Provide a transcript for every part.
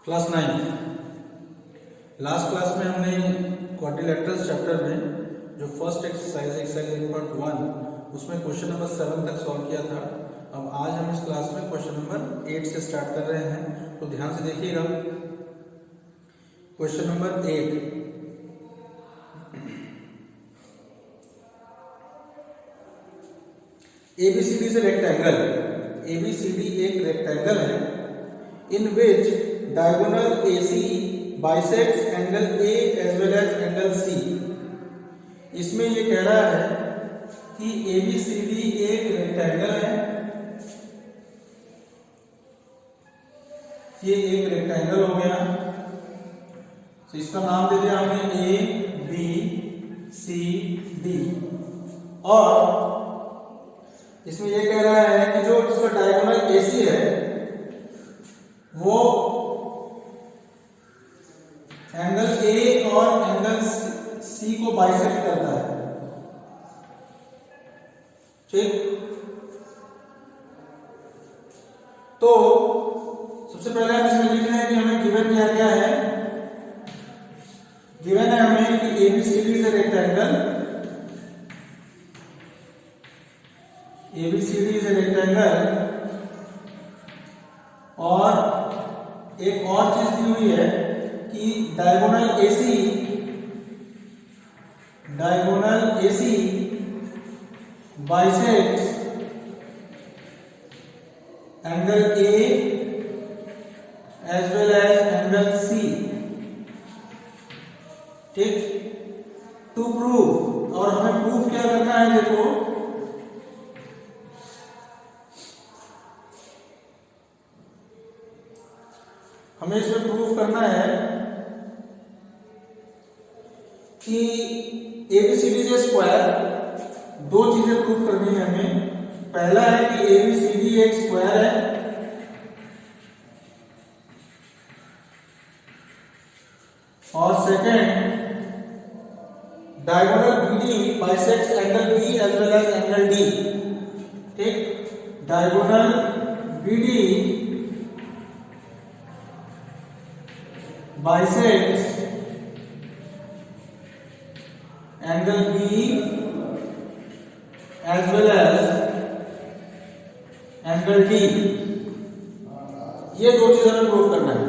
Class 9 last class में हमने quadrilaterals chapter में जो फर्स्ट एक्सरसाइज 8.1 उसमें क्वेश्चन नंबर 7 तक सॉल्व किया था। अब आज हम इस क्लास में क्वेश्चन नंबर 8 से स्टार्ट कर रहे हैं, तो ध्यान से देखिएगा। Question number 8, ABCD is a rectangle. ABCD एक रेक्टेंगल है in which diagonal AC bisects angle A as well as angle C. इसमें ये कह रहा है कि ABCD एक रेक्टेंगल है, ये एक रेक्टेंगल हो गया, तो इसका नाम दे दिया हमने A B C D। और इसमें ये कह रहा है कि जो इसका डायगोनल AC है वो एंगल A और एंगल C को बाइसेक्ट करता है। ठीक, तो सबसे पहले हम इसमें लिख रहे हैं कि हमें गिवन क्या क्या है। गिवन है हमें कि ABCD is a rectangle, ABCD is a rectangle, और एक और चीज दी हुई है कि diagonal AC bisects angle A as well as angle C। ठीक, टू प्रूव, और हमें प्रूफ क्या करना है, देखो हमें इसमें प्रूफ करना है कि ABCD इज स्क्वायर। दो चीजें प्रूफ करनी है हमें। पहला है कि ABCD एक स्क्वायर है, और second diagonal BD bisects angle B as well as angle D। ठीक, diagonal BD bisects angle B as well as angle D। ये दो चीजें हमें प्रूव करना है।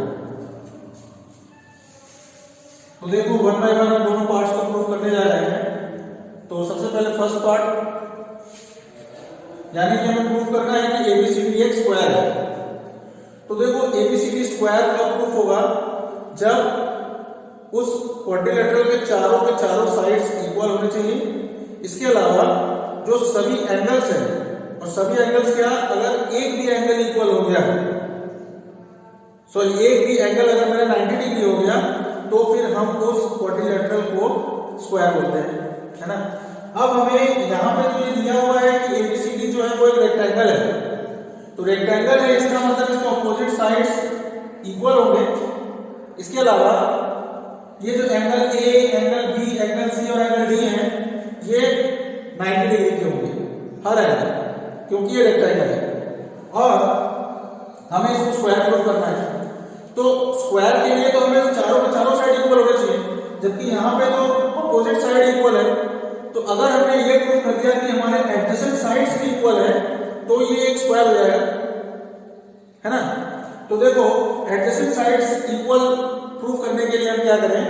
तो देखो वन बाय वन हम दोनों पार्ट्स को प्रूव करने जा रहे हैं। तो सबसे पहले फर्स्ट पार्ट, यानी कि हमें प्रूव करना है कि ABCD एक स्क्वायर है। तो देखो ABCD स्क्वायर कब प्रूफ होगा, जब उस क्वाड्रिलेटरल के चारों साइड्स इक्वल होने चाहिए। इसके अलावा जो सभी एंगल्स हैं, और सभी एंगल्स क्या, अगर एक भी एंगल इक्वल हो गया, एक भी एंगल अगर मेरा 90 डिग्री हो गया, तो फिर हम उस क्वाड्रिलेटरल को स्क्वायर बोलते हैं, है ना। अब हमें यहाँ पे जो ये दिया हुआ है कि ABCD जो है वो एक रेक्टेंगल है, तो रेक्टेंगल है, इसका मतलब इसके ऑपोजिट साइड्स इक्वल होंगे। इसके अलावा ये जो angle A, angle B, angle C और एंगल D है, ये 90 डिग्री के होंगे हर एंगल, क्योंकि ये रेक्टेंगल है और हमें इसको स्क्वायर प्रूफ करना है। तो स्क्वायर के लिए तो हमें चारों साइड इक्वल होने चाहिए, जबकि यहाँ पे तो अपोजिट साइड इक्वल है। तो अगर हमने ये प्रूफ कर दिया कि हमारे एडजेसेंट साइड्स भी इक्वल है, तो ये एक स्क्वायर हो जाएगा, है ना। तो देखो एडजेसेंट साइड्स इक्वल प्रूफ करने के लिए हम क्या करें,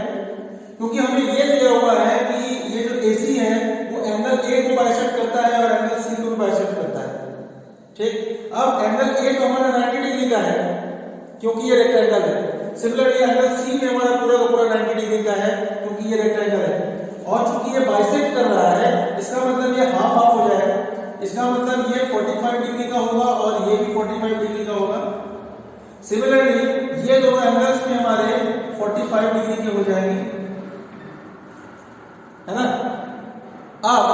क्योंकि हमें ये दिया हुआ है कि ये जो AC है वो एंगल A को बाइसेक्ट करता है और एंगल C को बाइसेक्ट करता है। ठीक, अब एंगल A तो हमारा 90 डिग्री का है क्योंकि ये रेक्टेंगल है। सिमिलरली एंगल C में हमारा पूरा का पूरा 90 डिग्री का है क्योंकि ये रेक्टेंगल है, और चूंकि ये बाइसेक्ट कर रहा है, इसका मतलब ये हाफ हाफ हो जाएगा। इसका मतलब ये 45 डिग्री का होगा और ये भी 45 डिग्री का होगा। सिमिलरली ये दोनों एंगल्स भी हमारे 45 डिग्री के हो जाएंगे, है ना। अब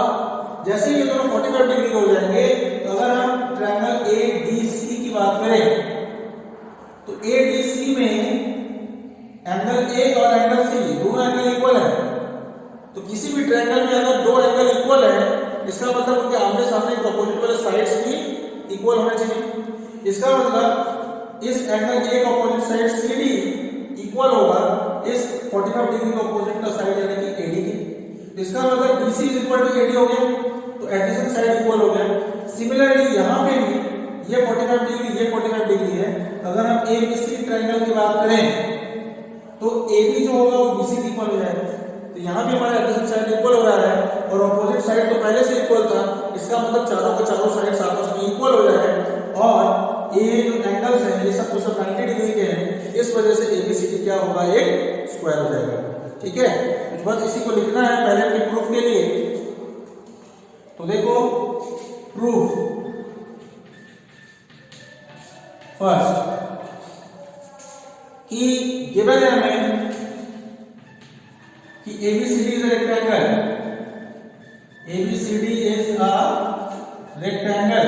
जैसे ये दोनों 45 डिग्री के हो जाएंगे, तो अगर हम ट्रायंगल ADC की बात करें, तो ADC में एंगल A और एंगल C दोनों एंगल इक्वल है। तो किसी भी ट्रायंगल में अगर दो एंगल इक्वल है, इसका मतलब उनके आमने सामने अपोजिट वाले साइड्स भी इक्वल होने चाहिए। इसका मतलब इस एंगल ए का अपोजिट साइड CD इक्वल होगा इस 45 डिग्री का अपोजिट का साइड यानी कि AD के। इसका मतलब BC is equal to AD हो गया, तो एडजेसेंट साइड इक्वल हो गया। सिमिलरली यहाँ पे भी ये 45 डिग्री ये 45 डिग्री है। अगर हम ABC ट्रायंगल की बात करें तो AB जो होगा वो BC के इक्वल हो जाएगा। तो यहाँ भी हमारा एडजेसेंट साइड इक्वल हो रहा है और अपोजिट साइड तो पहले से इक्वल था, इसका मतलब चारों के चारों साइड्स आपस में इक्वल हो जाए और ये जो एंगल्स हैं ये सब 90 डिग्री के हैं, इस वजह से ABCD क्या होगा, एक स्क्वायर हो जाएगा। ठीक है, तो बस इसी को लिखना है पहले के प्रूफ के लिए। तो देखो प्रूफ फर्स्ट कि गिवन है हमें कि ABCD is a rectangle, ABCD is a rectangle.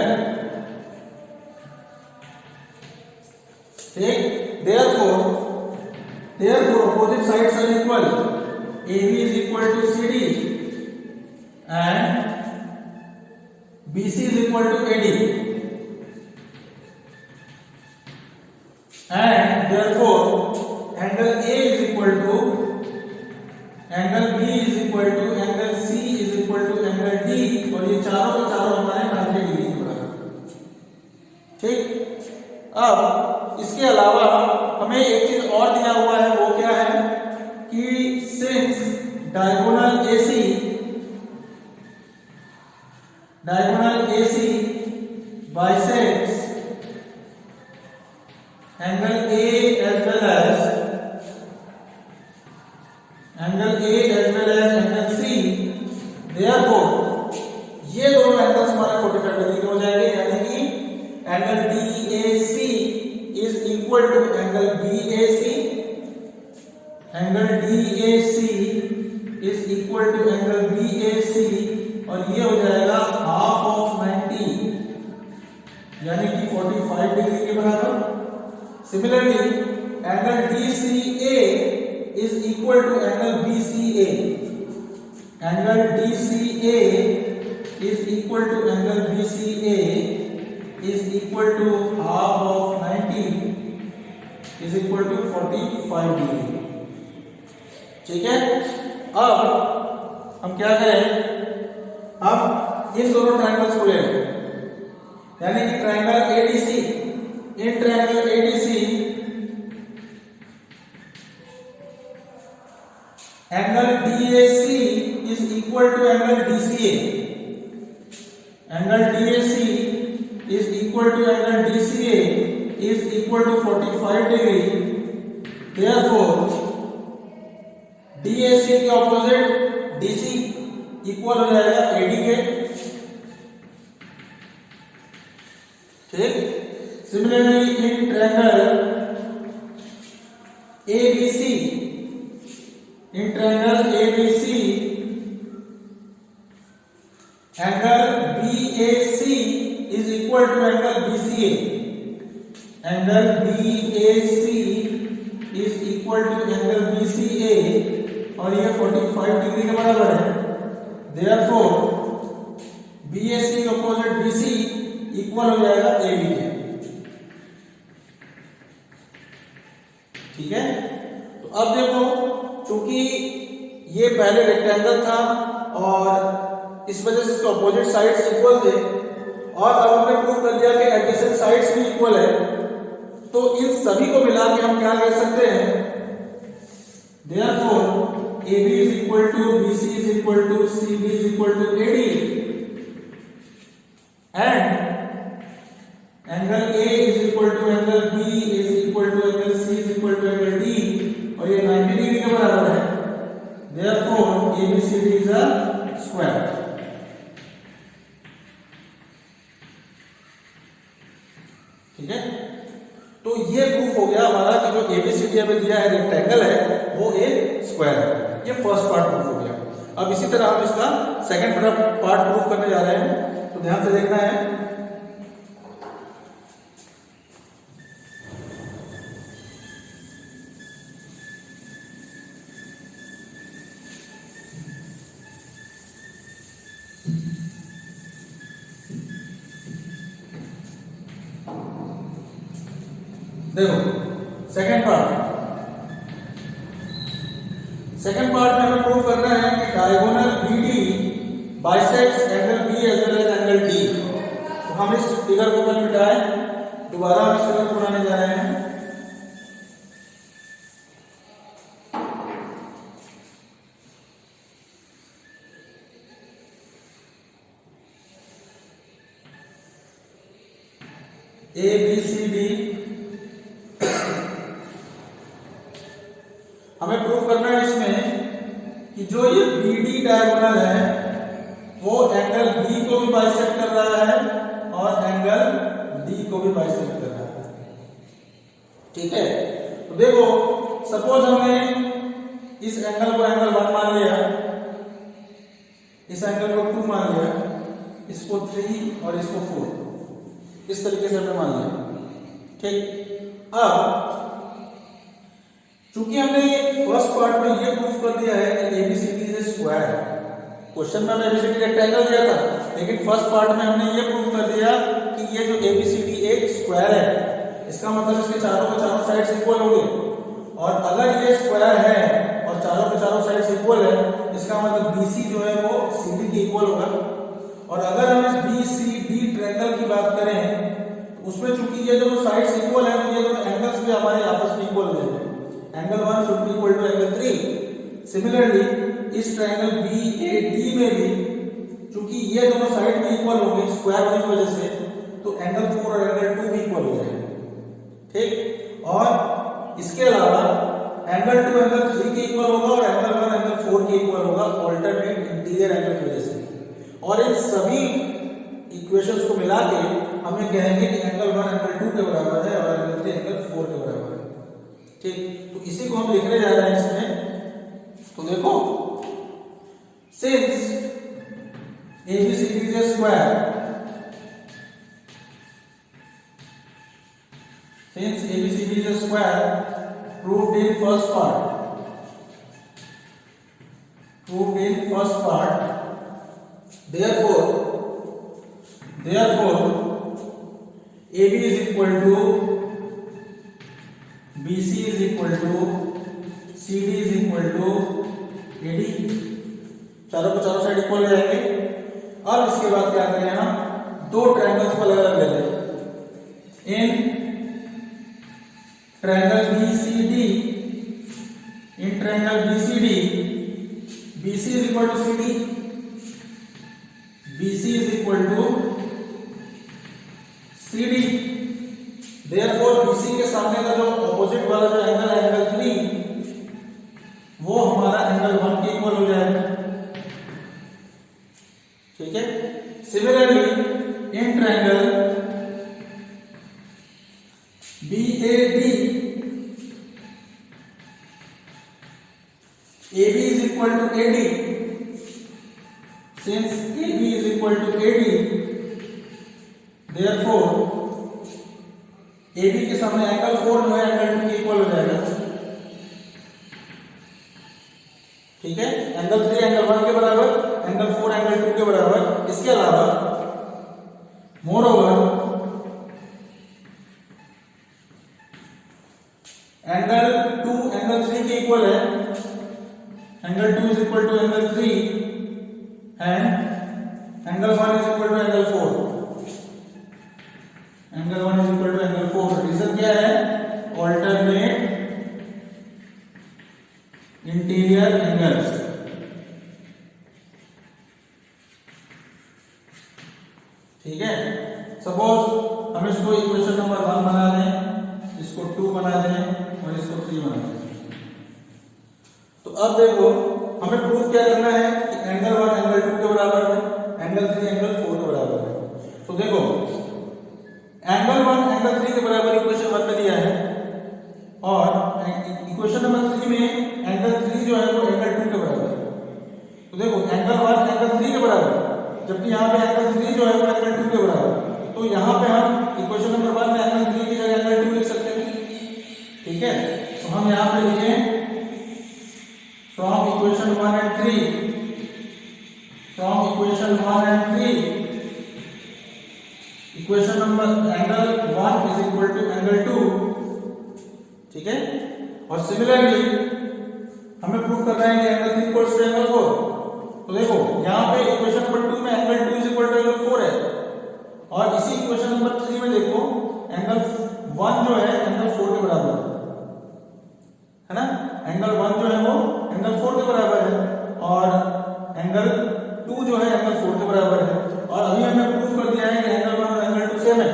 ठीक, therefore opposite sides are equal, AB is equal to CD and BC is equal to AD, and therefore angle A is equal to angle B is equal to angle C is equal to angle D, और ये चारों के चारों हमारे 90 degree के बराबर। ठीक, अब इसके अलावा हमें एक चीज और दिया हुआ है, वो क्या है कि since diagonal AC bisects angle A as well as angle C, therefore ये दोनों एंगल्स हमारे 45 डिग्री के हो जाएंगे, यानी कि angle DAC is equal to angle BAC, angle DAC is equal to angle BAC, और ये हो जाएगा हाफ ऑफ 90 यानी कि 45 डिग्री के बराबर। Similarly angle DCA is equal to angle BCA, angle DCA is equal to angle BCA is equal to half of 90 is equal to 45 degree. ठीक है, अब हम क्या करें, अब इन दोनों ट्रायंगल्स को ले लें, यानी कि triangle ADC, in triangle ADC angle DAC is equal to angle DCA, angle DAC is equal to angle DCA is equal to 45 degree, therefore DAC के ऑपोजिट DC इक्वल हो जाएगा AD के। ठीक, similarly in triangle ABC, in triangle ABC angle BAC is equal to angle BCA, angle BAC is equal to angle BCA, और ये 45 degree के बराबर है। Therefore BAC का अपोजिट BC इक्वल हो जाएगा AB के। ठीक है, तो अब देखो, चूंकि ये पहले रेक्टेंगल था और इस वजह से इसके अपोजिट साइड्स इक्वल थे, और अब हमने प्रूव कर दिया कि एडजेसेंट साइड्स भी इक्वल है, तो इन सभी को मिला के हम क्या कह सकते हैं, therefore AB is equal to BC is equal to CB is equal to AD, and angle A is equal to angle B is equal to angle C is equal to angle D, और ये 90 degree के बराबर है। Therefore ABCD is a square। ठीक है, तो ये proof हो गया हमारा कि जो ABCD हमें दिया है रेक्टेंगल है वो एक स्क्वायर है। ये फर्स्ट पार्ट प्रूफ हो गया। अब इसी तरह हम इसका सेकंड पार्ट प्रूफ करने जा रहे हैं, तो ध्यान से देखना है। देखो सेकंड पार्ट में हमें प्रूव करना है कि diagonal BD bisects angle B as well as angle D। तो हम इस फिगर को कल मिटाएं, दोबारा हम इस फिगर को बनाने जा रहे हैं। ABCD हमें प्रूव करना है इसमें कि जो ये BD डायगोनल है वो एंगल B को भी बाइसेक्ट कर रहा है और एंगल D को भी बाइसेक्ट कर रहा है। ठीक है, तो देखो सपोज हमने इस एंगल को एंगल 1 मान लिया, इस एंगल को 2 मान लिया, इसको 3 और इसको 4, इस तरीके से हमने मान लिया। ठीक, अब चूंकि हमने फर्स्ट पार्ट में ये प्रूफ कर दिया है कि ABCD is a square, question में हमें ABCD रेक्टेंगल दिया था, लेकिन फर्स्ट पार्ट में हमने ये प्रूफ कर दिया कि ये जो ABCD एक स्क्वायर है, इसका मतलब इसके चारों के चारों साइड्स इक्वल होंगे। और अगर ये स्क्वायर है और चारों के चारों साइड्स इक्वल है, इसका मतलब BC जो है वो CD के इक्वल होगा। और अगर हम इस BCD ट्रायंगल की बात करें तो उसमें चूंकि ये दोनों साइड्स इक्वल है तो ये दोनों एंगल्स भी हमारे आपस में इक्वल हो जाएंगे। Angle 1 should be equal to angle 3। Similarly इस ट्रायंगल BAD में भी चूंकि ये दोनों साइड में इक्वल होंगे स्क्वायर होने की वजह से, तो एंगल 4 और एंगल 2 भी इक्वल हो जाएंगे। ठीक, और इसके अलावा एंगल 2 एंगल 3 के इक्वल होगा और एंगल 1 एंगल 4 के इक्वल होगा ऑल्टरनेट इंटीरियर एंगल की वजह से। और इन सभी इक्वेशंस को मिला के हमें कहेंगे कि एंगल 1 एंगल 2 के बराबर है और एंगल 3 एंगल 4 के बराबर है। ठीक, तो इसी को हम लिखने जा रहे हैं इसमें। तो देखो since ABCD is a square, since ABCD is a square proved in first part, therefore AB is equal to BC is equal to CD is equal to AD, चारों को चारों साइड इक्वल हो जाएंगे। अब इसके बाद क्या करें, हम दो ट्रायंगल्स को अलग अलग ले लें। In triangle BCD BC is equal to CD, BC is equal to CD, therefore BC के सामने का जो ऑपोजिट वाला जो एंगल है एंगल 3, वो हमारा एंगल 1 के इक्वल हो जाएगा। ठीक है, similarly in triangle BAD AB is equal to AD, since AB is equal to AD, therefore AB के सामने एंगल 4 जो है एंगल 2 के इक्वल हो जाएगा। ठीक है, एंगल 3 एंगल 1 के बराबर, एंगल 4 एंगल 2 के बराबर। इसके अलावा मोरओवर एंगल 2 एंगल 3 के इक्वल है, angle 2 is equal to angle 3 and angle 1 is equal to angle 4, angle 1 is equal to angle 4। Reason क्या है, ऑल्टरनेट इंटीरियर एंगल्स। ठीक है, सपोज हम इसको इक्वेशन नंबर 1 बना दें, इसको 2 बना दें और इसको 3 बना दें। तो अब देखो हमें प्रूफ क्या करना है कि एंगल 1 एंगल 2 के बराबर है, एंगल 3 एंगल 4 के बराबर है। तो देखो एंगल 1 एंगल 3 के बराबर इक्वेशन 1 में दिया है और इक्वेशन नंबर 3 में एंगल 3 जो है वो एंगल 2 के बराबर है। तो देखो एंगल 1 एंगल 3 के बराबर, जबकि यहाँ पे एंगल 3 जो है वो एंगल 2 के बराबर। तो यहाँ पे हम इक्वेशन नंबर 1 में एंगल 3 की जगह एंगल 2 लिख सकते हैं। ठीक है, तो हम यहाँ पे लिखें from equation 1 and 3, equation number angle 1 is equal to angle 2 ठीक है। और सिमिलरली हमें प्रूव करना है कि एंगल 3 इक्वल्स टू एंगल 4। तो देखो यहाँ पे इक्वेशन नंबर 2 में angle 2 is equal to angle 4 है, और इसी इक्वेशन नंबर 3 में देखो एंगल 1 जो है एंगल 4 के बराबर है ना। एंगल 1 जो है वो एंगल 4 के बराबर है, और एंगल 2 जो है एंगल 4 के बराबर है। और अभी हमने प्रूव कर दिया है कि एंगल 1 और एंगल 2 सेम है।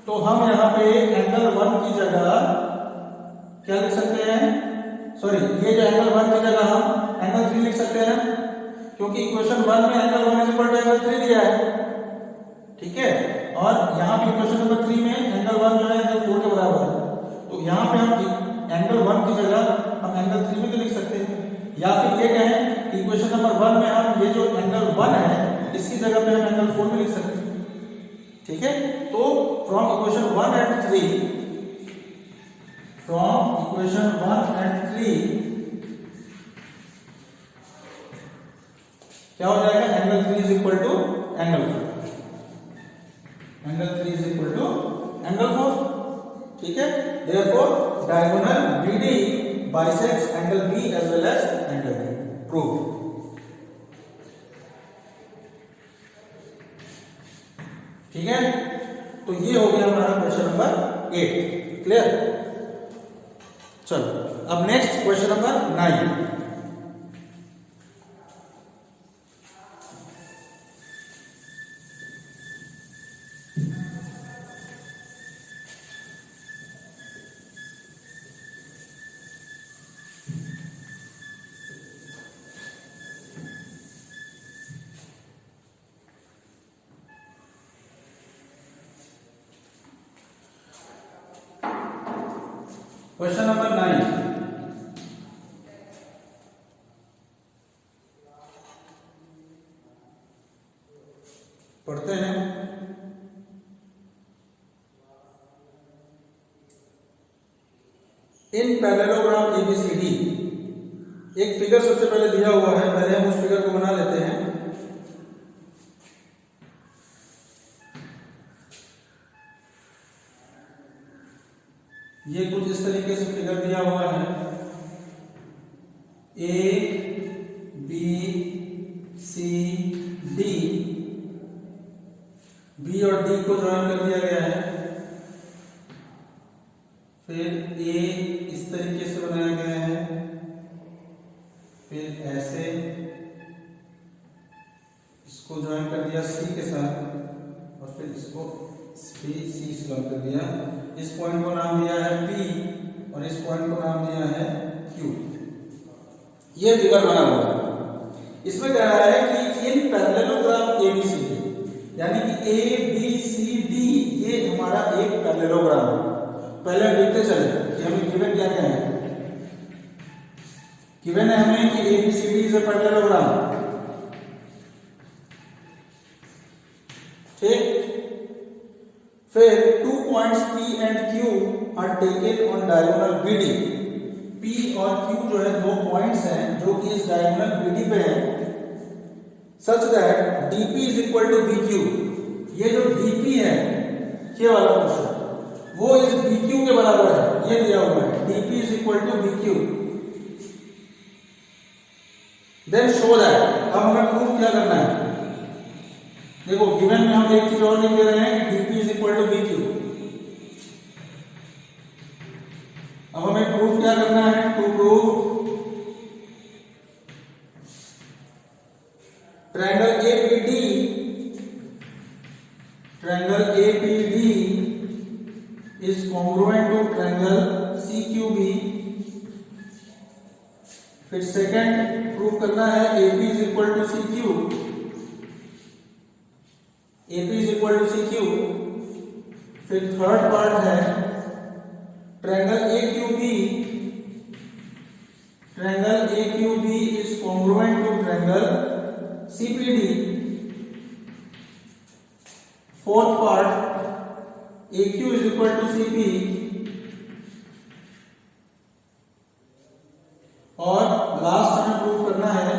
तो हम यहाँ पे एंगल 1 की जगह क्या लिख सकते हैं, सॉरी ये जो एंगल 1 की जगह हम एंगल 3 लिख सकते हैं, क्योंकि इक्वेशन 1 में angle 1 is equal to angle 3 दिया है, ठीक है। और यहाँ पे इक्वेशन नंबर 3 में एंगल 1 जो है एंगल 4 के बराबर है। तो यहाँ पे हम एंगल 1 की जगह हम एंगल 3 भी तो लिख सकते हैं, या फिर ये कहें कि इक्वेशन नंबर 1 में हम ये जो एंगल 1 है इसकी जगह पे हम एंगल 4 भी लिख सकते हैं, ठीक है। तो from equation 1 and 3, from equation 1 and 3 क्या हो जाएगा, angle 3 is equal to angle 4, angle 3 is equal to angle 4, ठीक है। Therefore diagonal BD bisects angle B as well as angle B. Proof. ठीक है, तो ये हो गया हमारा क्वेश्चन नंबर 8। क्लियर। चलो अब next question number 9। Question number 9, पढ़ते हैं। इन पैरेललोग्राम ABCD, एक फिगर सबसे पहले दिया हुआ है, पहले हम उस फिगर को बना लेते हैं। ये कुछ इस तरीके से फिगर दिया हुआ है, ABCD, B और D को ज्वाइन कर दिया गया है। फिर A इस तरीके से बनाया गया है, फिर ऐसे इसको ज्वाइन कर दिया C के साथ, और फिर इसको C से ज्वाइन कर दिया। इस पॉइंट को नाम दिया है P और इस पॉइंट को नाम दिया है Q। ये फिगर बना हुआ है। इसमें कह रहा है कि इन पैरेललोग्राम ABCD, यानी कि ABCD ये हमारा एक पैरेललोग्राम है। पहले हम देखते चले कि हमें गिवन क्या क्या है। गिवन है हमें कि ABCD इज अ पैरेललोग्राम, ठीक। फिर 2 points P and Q are taken on diagonal BD। P और Q जो है 2 पॉइंट्स हैं जो कि इस डायगोनल BD पे हैं, such that DP is equal to BQ। ये जो DP है, ये वाला पोर्शन, वो इस BQ के बराबर है, ये दिया हुआ है, DP is equal to BQ। Then show that, अब हमें प्रूफ क्या करना है। देखो गिवन में हम एक चीज और लिख दे रहे हैं कि DP is equal to BQ। अब हमें प्रूफ क्या करना है, to prove triangle APD is congruent to triangle CQB। फिर सेकंड प्रूफ करना है AP is equal to CQ, AP is equal to CQ। फिर थर्ड पार्ट है triangle AQB is congruent to triangle CPD। Fourth part AQ is equal to CP, और last हमें prove करना है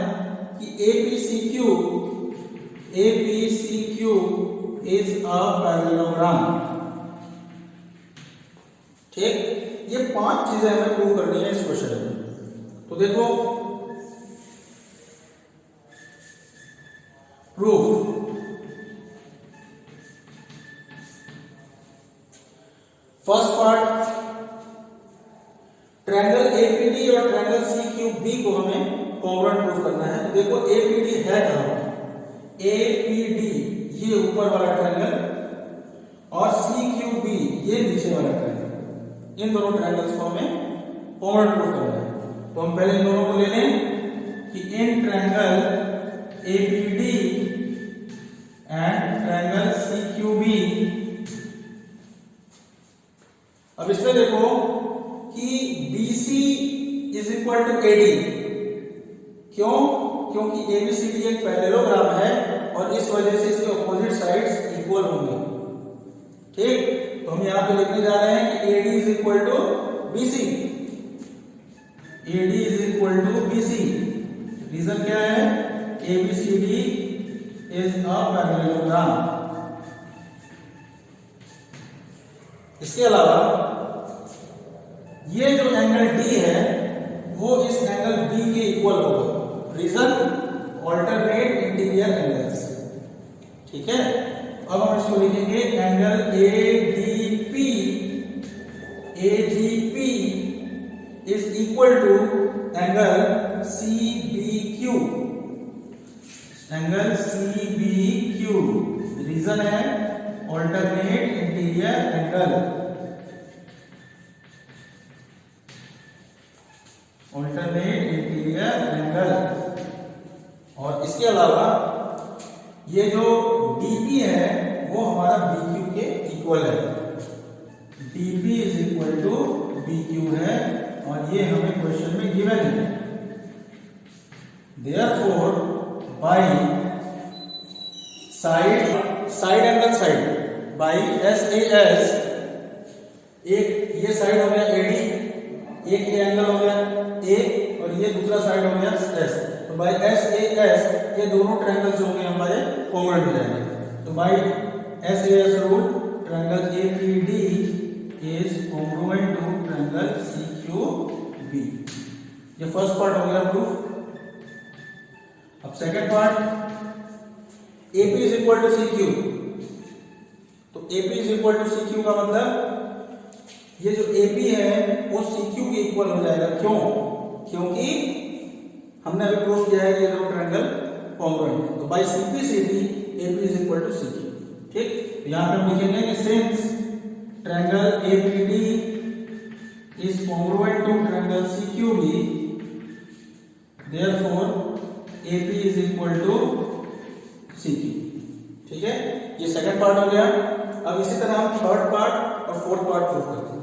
कि APCQ is a parallelogram। ठीक, ये 5 चीजें हमें प्रूव करनी है इस क्वेश्चन में। तो देखो, proof, first part, triangle APD और ट्रायंगल सीक्यूबी को हमें कॉन्ग्रुएंट प्रूफ करना है। तो देखो एपीडी है कहां, एपीडी ये ऊपर वाला ट्रायंगल और सीक्यूबी ये नीचे वाला ट्रायंगल, इन दोनों ट्रायंगल्स को हमें कॉन्ग्रुएंट प्रूफ करना है। तो हम पहले इन दोनों को ले लें कि in triangle APD and triangle CQB. अब इसमें देखो कि BC is equal to AD, क्यों? क्योंकि ABCD एक पैरेललोग्राम है और इस वजह से इसके ऑपोजिट साइड्स इक्वल होंगे। ठीक, तो हम यहां पे लिखने जा रहे हैं कि AD is equal to BC, AD is equal to BC। Reason क्या है? ABCD is a parallelogram. इसके अलावा ये जो एंगल D है वो इस एंगल B के इक्वल होगा। रीजन? Alternate interior angles. ठीक है, अब हम इसको लिखेंगे angle ADP is equal to angle CBQ, angle CBQ। Reason है alternate interior angle, alternate interior angle. और इसके अलावा ये जो DP है वो हमारा BQ के इक्वल है, DP is equal to BQ है और ये हमें क्वेश्चन में गिवन है। Therefore by side angle side by SAS, एक ये साइड हो गया AD, एक ये एंगल हो गया A और ये दूसरा साइड हो गया S। तो बाय SAS ये दोनों ट्रायंगल्स जो होंगे हमारे कॉन्ग्रुएंट हो जाएंगे। तो by SAS rule triangle APD is congruent to triangle CQB। ये फर्स्ट पार्ट हो गया प्रूफ। अब second part, AP is equal to CQ। तो AP is equal to CQ का मतलब ये जो AP है वो CQ के इक्वल हो जाएगा। क्यों? क्योंकि हमने अभी प्रूव किया है कि ये दोनों ट्रायंगल कॉन्ग्रुएंट है। तो by CPCD AP is equal to CQ। ठीक, यहां पे हम लिखेंगे कि since triangle APD is congruent to triangle CQB, therefore AP is equal to CQ। ठीक है, ये सेकंड पार्ट हो गया। अब इसी तरह हम थर्ड पार्ट और फोर्थ पार्ट प्रूव करते हैं।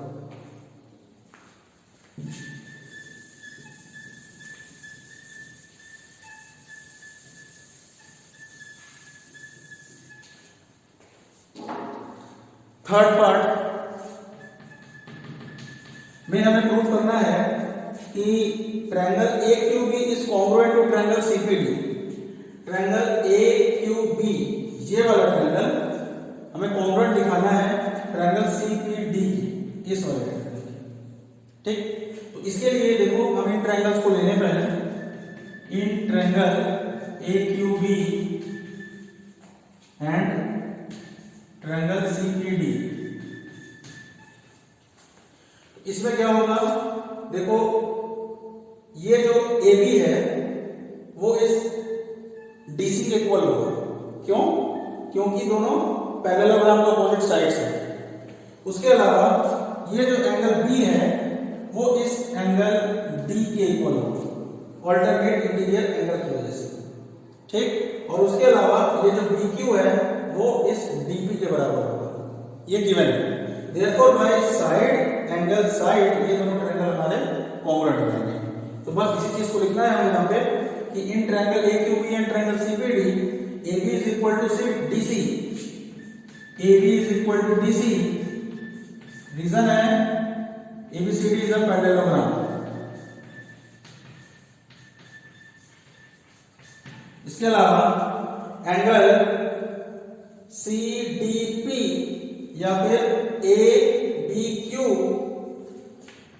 थर्ड पार्ट में हमें प्रूव करना है कि triangle AQB is congruent to triangle CPD। Triangle AQB ये वाला ट्रायंगल हमें कॉन्ग्रुएंट दिखाना है ट्रायंगल CPD इस वाले ट्रायंगल। ठीक, तो इसके लिए देखो हम इन ट्रायंगल्स को लेने पहले इन triangle AQB and triangle CPD। इसमें क्या होगा? देखो ये जो AB है वो इस DC के इक्वल होगा। क्यों? क्योंकि दोनों पैरेललोग्राम के अपोजिट साइड्स हैं। उसके अलावा ये जो एंगल B है वो इस एंगल D के इक्वल होगा, ऑल्टरनेट इंटीरियर एंगल की वजह से। ठीक, और उसके अलावा ये जो BQ है वो इस DP के बराबर होगा। ये गिवन है। Therefore by side angle side ये दोनों ट्रायंगल हमारे कॉन्ग्रुएंट हो जाएंगे। तो बस इसी चीज को लिखना है हमें यहाँ पे कि in triangle AQB and triangle CPD AB is equal to DC, AB is equal to DC। Reason है ABCD इज अ पैरेललोग्राम। इसके अलावा एंगल CDP या फिर ABQ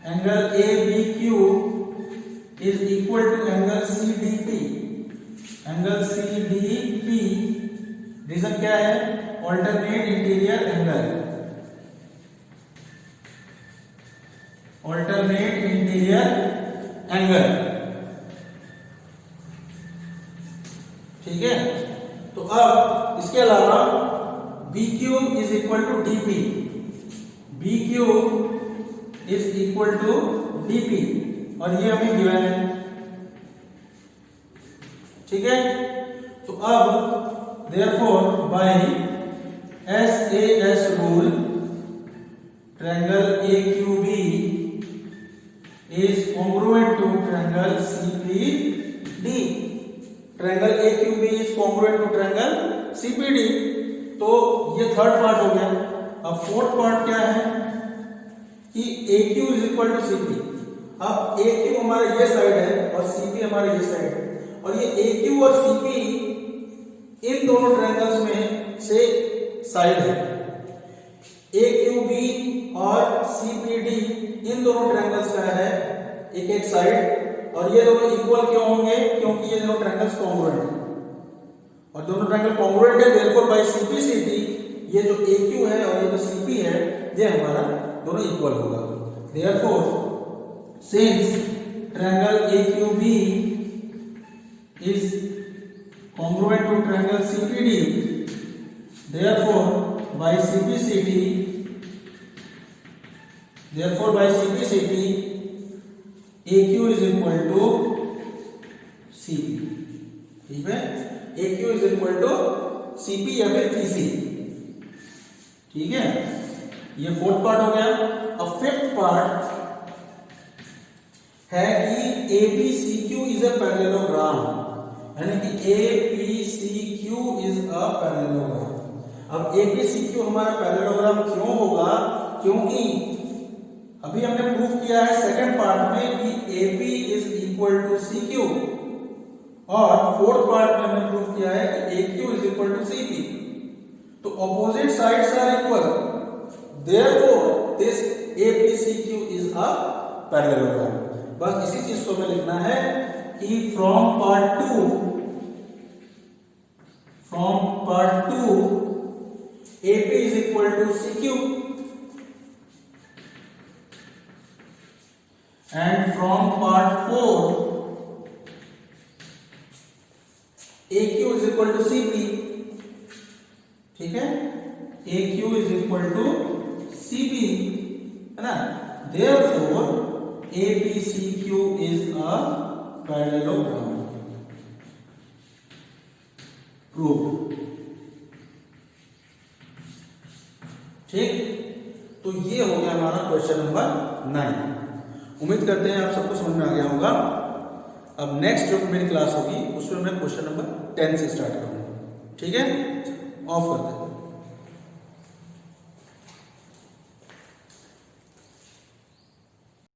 angle ABQ is equal to angle CDP। Angle CDP reason क्या है? Alternate interior angle, alternate interior angle. ठीक है, तो अब इसके अलावा BQ is equal to DP, BQ is equal to DP, और ये हमें गिवन है। ठीक है, तो अब therefore by SAS rule triangle AQB is congruent to triangle CPD। Triangle AQB is congruent to triangle CPD। तो ये थर्ड पार्ट हो गया। अब फोर्थ पार्ट क्या है कि AQ is equal to CP। अब AQ हमारा ये साइड है और CP हमारा ये साइड है, और ये AQ और CP इन दोनों ट्रायंगल्स में से साइड है। AQB और CPD इन दोनों ट्रायंगल्स का है एक एक साइड, और ये दोनों इक्वल क्यों होंगे? क्योंकि ये दोनों ट्रायंगल्स कॉन्ग्रुएंट है, और दोनों ट्रायंगल कॉन्ग्रुएंट है, देयरफॉर बाय CPCD ये जो AQ है और ये जो CP है ये हमारा दोनों इक्वल होगा। Therefore since triangle AQB is congruent to triangle CPD, therefore by CPCD AQ is equal to CP। ठीक है, AQ is equal to CP या फिर PC। ठीक है, ये फोर्थ पार्ट हो गया। अब फिफ्थ पार्ट है कि ABCQ इज अ पैरेललोग्राम, यानी कि ABCQ इज अ पैरेललोग्राम। अब ABCQ हमारा पैरेललोग्राम क्यों होगा? क्योंकि अभी हमने प्रूफ किया है सेकंड पार्ट में कि AB is equal to CQ, और फोर्थ पार्ट में हमने प्रूफ किया है कि AQ is equal to CP। तो opposite sides are equal, therefore this ABCQ is a parallelogram. बस इसी चीज को हमें लिखना है कि from part two AP is equal to CQ, and from part 4 AQ is equal to CP। ठीक है, AQ is equal to CP, है ना? Therefore ABCQ is a parallelogram। Prove. ठीक, तो ये हो गया हमारा क्वेश्चन नंबर 9। उम्मीद करते हैं आप सबको समझ में आ गया होगा। अब नेक्स्ट जो मेरी क्लास होगी उसमें मैं क्वेश्चन नंबर 10 से स्टार्ट करूंगा। ठीक है, ऑफ करते हैं।